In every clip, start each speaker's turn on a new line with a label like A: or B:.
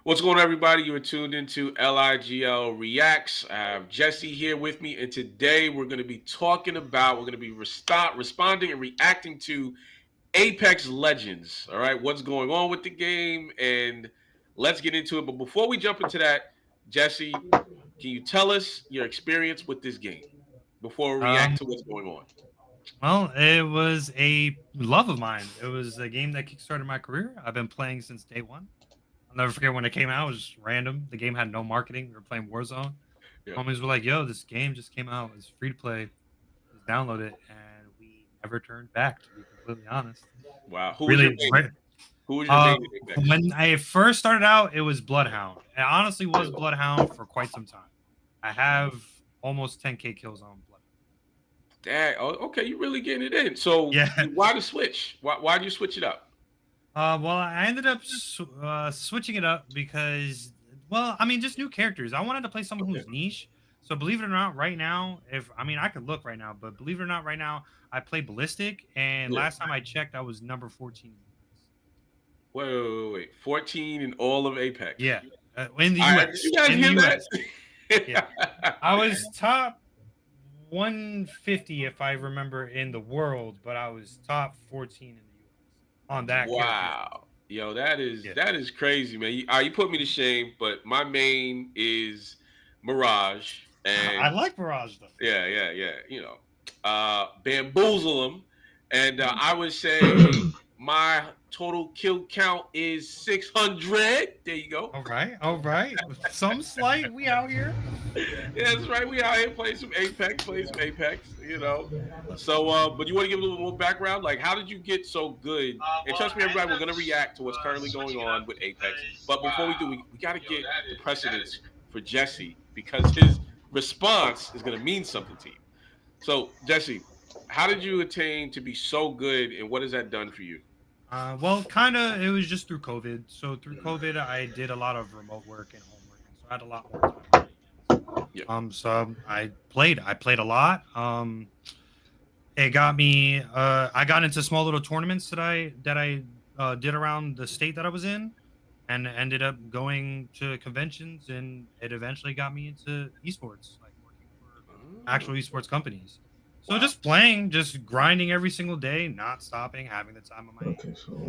A: What's going on, everybody? You are tuned into LIGL Reacts. I have Jessie here with me, and today we're going to be responding and reacting to Apex Legends. All right, what's going on with the game, and let's get into it. But before we jump into that, Jessie, can you tell us your experience with this game before we react
B: Um,
A: to what's going on?
B: well, it was a love of mine. It was a game that kickstarted my career. I've been playing since day one. I'll never forget when it came out. It was just random. The game had no marketing. We were playing Warzone.
A: Yeah.
B: Homies were like, "Yo, this game just came out. It's free to play. Just download it." And we never turned back. To be completely honest,
A: Wow.
B: really.
A: Who was your main in Apex?
B: When I first started out, it was Bloodhound. It honestly was Bloodhound for quite some time. I have almost 10K kills on Bloodhound.
A: Dang. Oh, okay, you really getting it in. So
B: Yeah.
A: why the switch? Why do you switch it up?
B: Well, I ended up switching it up because, well, I mean, just new characters. I wanted to play someone
A: Okay.
B: who's niche. So believe it or not, right now, I could look right now, but believe it or not, right now, I play Ballistic, and
A: Yeah.
B: last time I checked, I was number 14.
A: Wait. 14 in all of Apex.
B: Yeah, in the
A: Did
B: U.S.
A: you guys
B: In the
A: hear
B: U.S. Yeah,
A: that?
B: I was top 150 if I remember in the world, but I was top 14 in the U.S. on that character.
A: Wow. Yo, that is
B: Yeah,
A: that is crazy, man. You put me to shame, but my main is Mirage.
B: I
A: And
B: like Mirage though.
A: yeah. Bamboozle them. And I would say my total kill count is 600. There you go.
B: All right. Some slight. We out here.
A: Yeah, that's right. We out here playing some Apex. So, but you want to give a little more background? Like, how did you get so good? And trust me, everybody, we're going to react to what's currently going on with Apex. But before we do, we got to get the precedence for Jesse because his response is going to mean something to you. So, Jesse, how did you attain to be so good, and what has that done for you?
B: Well, kind of. It was just through COVID. So through COVID, I did a lot of remote work and homework, and so I had a lot more time to play games.
A: Yeah.
B: So I played. I played a lot. It got me. I got into small little tournaments that I did around the state that I was in, and ended up going to conventions, and it eventually got me into esports, like working for actual
A: Oh,
B: esports companies. So
A: wow.
B: just playing, just grinding every single day, not stopping, having the time of my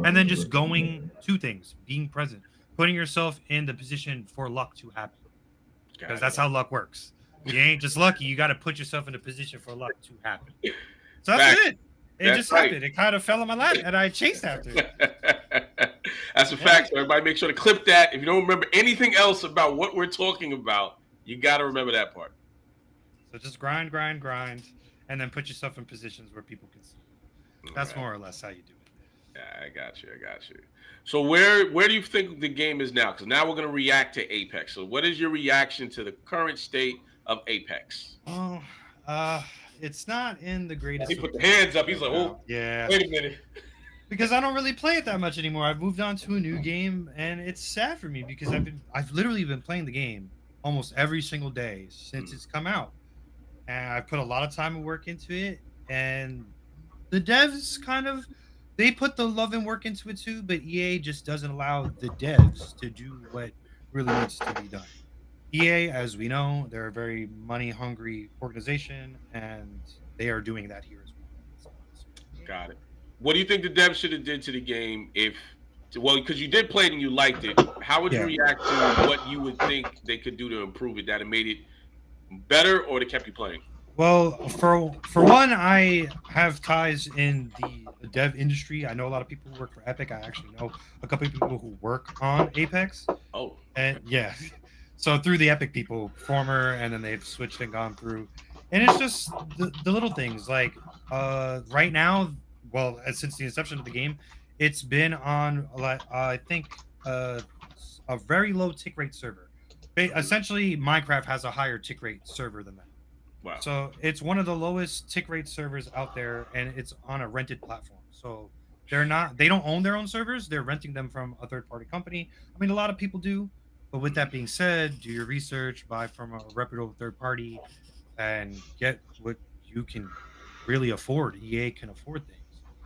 B: and then just going to things, being present, putting yourself in the position for luck to happen, because
A: Got
B: that's how luck works. You ain't just lucky; you got to put yourself in a position for luck to happen.
A: it.
B: So that's
A: Fact.
B: it. It
A: That's
B: just
A: right.
B: happened. It kind of fell in my lap, and I chased after it.
A: That's a
B: Yeah.
A: fact. So everybody, make sure to clip that. If you don't remember anything else about what we're talking about, you got to remember that part.
B: So just grind, grind, grind, and then put yourself in positions where people can see you.
A: All
B: That's
A: right.
B: more or less how you do it.
A: Yeah, I got you. So where do you think the game is now? Because now we're going to react to Apex. So what is your reaction to the current state of Apex?
B: Oh, uh, it's not in the
A: He
B: greatest of
A: put the hands up. He's
B: right
A: like,
B: now.
A: oh,
B: Yeah,
A: wait a minute.
B: because I don't really play it that much anymore. I've moved on to a new game, and it's sad for me because I've literally been playing the game almost every single day since it's come out, and I've put a lot of time and work into it. And the devs kind of they put the love and work into it too, but EA just doesn't allow the devs to do what really needs to be done. EA, as we know, they're a very money hungry organization, and they are doing that here as well. So,
A: Got it. What do you think the devs should have did to the game if, well, because you did play it and you liked it. How would you
B: yeah.
A: react to what you would think they could do to improve it? That it made it better or they kept you playing?
B: Well, for one, I have ties in the dev industry. I know a lot of people who work for Epic. I actually know a couple of people who work on Apex,
A: Oh,
B: and yeah, so through the Epic people, former, and then they've switched and gone through, and it's just the little things like right now. Well, since the inception of the game, it's been on like I think a very low tick rate server. Essentially, Minecraft has a higher tick rate server than that.
A: wow.
B: So it's one of the lowest tick rate servers out there, and it's on a rented platform. So they don't own their own servers. They're renting them from a third party company. I mean, a lot of people do, but with that being said, do your research, buy from a reputable third party, and get what you can really afford. EA can afford things.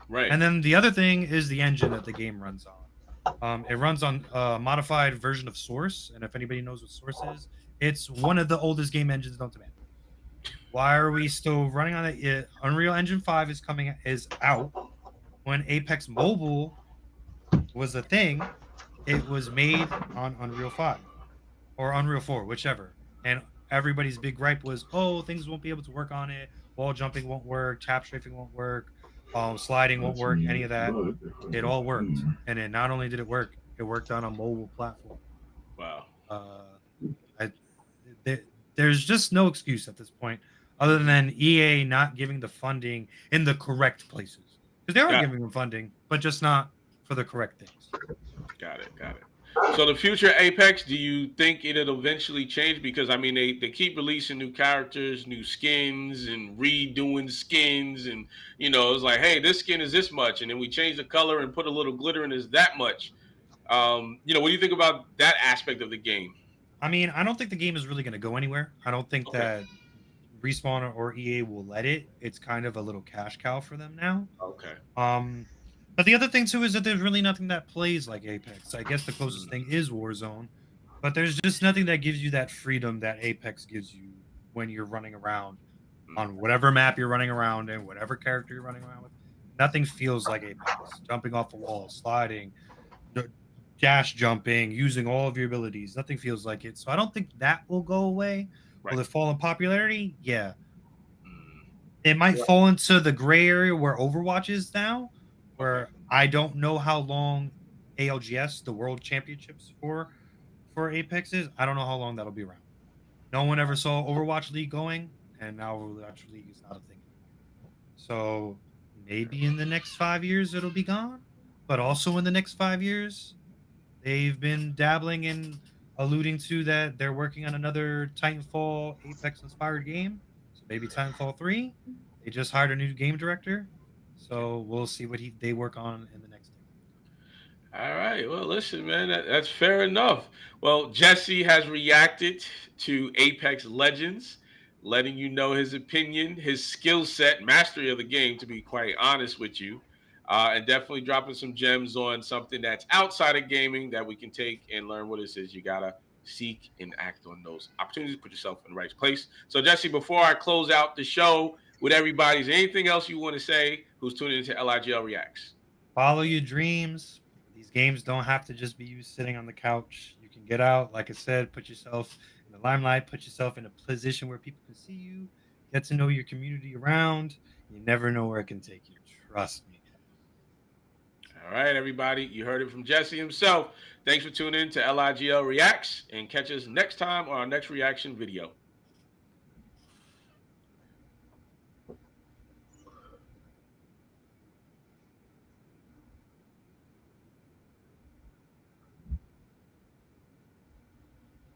A: Right.
B: And then the other thing is the engine that the game runs on. It runs on a modified version of Source, and if anybody knows what Source is, it's one of the oldest game engines known to man. Why are we still running on it? Unreal Engine 5 is out. When Apex Mobile was a thing, it was made on Unreal 5 or Unreal 4, whichever. And everybody's big gripe was, oh, things won't be able to work on it. Wall jumping won't work. Tap strafing won't work. Sliding won't work. Any of that. It all worked. And then not only did it worked on a mobile platform.
A: Wow.
B: Uh, I, there's just no excuse at this point other than EA not giving the funding in the correct places. Because they are giving them funding, but just not for the correct things.
A: Got it. Got it. So the future Apex, do you think it'll eventually change? Because I mean, they keep releasing new characters, new skins, and redoing skins, and it's like, hey, this skin is this much, and then we change the color and put a little glitter and it's that much. What do you think about that aspect of the game?
B: I mean, I don't think the game is really going to go anywhere. I don't think
A: Okay.
B: that Respawn or EA will let it. It's kind of a little cash cow for them now.
A: Okay.
B: But the other thing too is that there's really nothing that plays like Apex. I guess the closest thing is Warzone, but there's just nothing that gives you that freedom that Apex gives you when you're running around on whatever map you're running around in, whatever character you're running around with. Nothing feels like Apex. Jumping off a wall, sliding, dash jumping, using all of your abilities. Nothing feels like it. So I don't think that will go away.
A: Right.
B: Will it fall in popularity? Yeah. It might fall into the gray area where Overwatch is now, where I don't know how long ALGS, the World Championships for Apex is. I don't know how long that'll be around. No one ever saw Overwatch League going, and now Overwatch League is not a thing anymore. So maybe in the next 5 years it'll be gone, but also in the next 5 years, they've been dabbling in alluding to that they're working on another Titanfall Apex inspired game. So maybe Titanfall 3. They just hired a new game director. So we'll see what they work on in the next decade.
A: All right. Well, listen, man, that's fair enough. Well, Jesse has reacted to Apex Legends, letting you know his opinion, his skill set, mastery of the game, to be quite honest with you, and definitely dropping some gems on something that's outside of gaming that we can take and learn what it is. You got to seek and act on those opportunities, put yourself in the right place. So, Jesse, before I close out the show with everybody, is there anything else you want to say who's tuning into LIGL Reacts?
B: Follow your dreams. These games don't have to just be you sitting on the couch. You can get out, like I said, put yourself in the limelight, put yourself in a position where people can see you, get to know your community around. You never know where it can take you. Trust me.
A: All right, everybody. You heard it from Jesse himself. Thanks for tuning in to LIGL Reacts, and catch us next time on our next reaction video.